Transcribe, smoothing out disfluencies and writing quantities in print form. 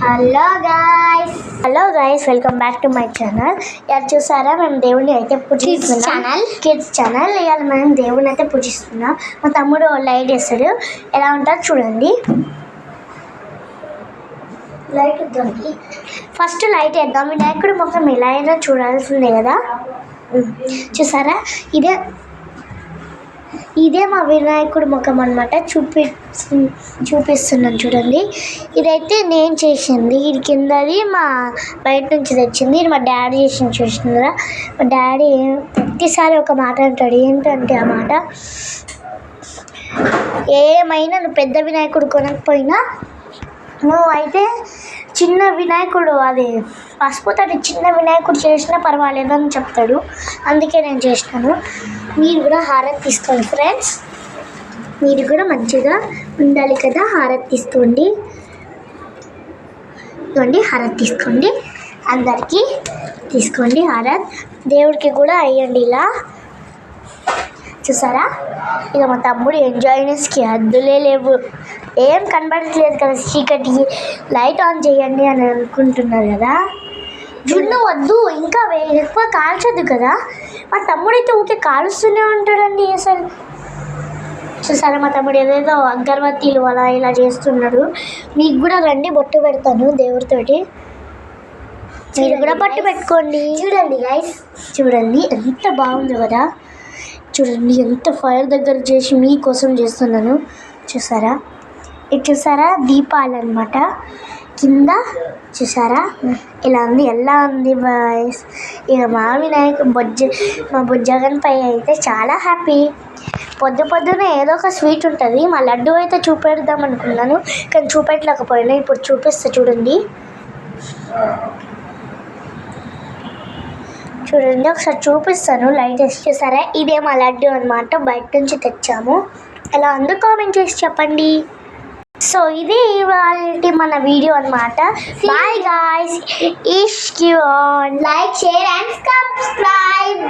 Hello guys welcome back to my channel. ఇవాళ చూసారా మేము దేవుడిని అయితే పూజిస్తున్నాం. Kids channel. ఇవాళ మనం దేవుడిని అయితే పూజిస్తున్నాం. మా తమ్ముడు లైట్ వేస్తాడు, ఎలా ఉంటుందో చూడండి. లైట్ ఇద్దాం, ఫస్ట్ లైట్ వేద్దాం. వినాయకుడు మొత్తం ఎలా అయినా చూడాల్సిందే కదా. చూసారా, ఇదే మా వినాయకుడు ముఖం అనమాట. చూపిస్తున్నాను చూడండి. ఇదైతే నేను చేసింది, ఇది కిందది మా బయట నుంచి తెచ్చింది. ఇది మా డాడీ చేసింది. చూసిందా, మా డాడీ ప్రతిసారి ఒక మాట అంటాడు. ఏంటంటే ఆ మాట, ఏమైనా నువ్వు పెద్ద వినాయకుడు కొనకపోయినా నువ్వు అయితే చిన్న వినాయకుడు, అది పసుపుతోటి చిన్న వినాయకుడు చేసినా పర్వాలేదు అని చెప్తాడు. అందుకే నేను చేసినాను. మీరు కూడా హారతి తీసుకోండి ఫ్రెండ్స్, మీరు కూడా మంచిగా ఉండాలి కదా. హారతి తీసుకోండి, ఇవ్వండి హారతి తీసుకోండి, అందరికీ తీసుకోండి హారతి. దేవుడికి కూడా అయ్యండి ఇలా. చూసారా, ఇక మా తమ్ముడు ఎంజాయ్నెస్కి హద్దులే లేవు. ఏం కనబడట్లేదు కదా, చీకటి. లైట్ ఆన్ చేయండి అని అనుకుంటున్నారు కదా. జున్ను వద్దు, ఇంకా ఎక్కువ కాల్చొద్దు కదా. మా తమ్ముడు అయితే ఊరికే కాలుస్తూనే ఉంటాడండి అసలు. చూసారా, మా తమ్ముడు ఏదేదో అగరబత్తీలు అలా ఇలా చేస్తున్నాడు. మీకు కూడా రండి, బొట్టు పెడతాను దేవుడితోటి. మీరు కూడా బొట్టు పెట్టుకోండి. చూడండి గైస్, చూడండి ఎంత బాగుంది కదా. చూడండి ఎంత ఫైర్ దగ్గర చేసి మీకోసం చేస్తున్నాను. చూసారా, ఇది చూసారా, దీపాలు అనమాట కింద. చూసారా ఇలా ఉంది, ఎలా ఉంది బాయ్స్. ఇక మా బుజ్జగన్ పై అయితే చాలా హ్యాపీ. పొద్దునే ఏదో ఒక స్వీట్ ఉంటుంది. మా లడ్డు అయితే చూపెడదాం అనుకున్నాను, కానీ చూపెట్టలేకపోయినా. ఇప్పుడు చూపిస్తా చూడండి. చూడండి ఒకసారి చూపిస్తాను, లైట్ వేసి. చూసారా, ఇదే మా లడ్డు అనమాట, బయట నుంచి తెచ్చాము. ఎలా ఉందో కామెంట్ చేసి చెప్పండి. సో ఇది ఇవాళ మన వీడియో అనమాట. బాయ్ గాయ్స్, ఇష్ you on, like, share and subscribe.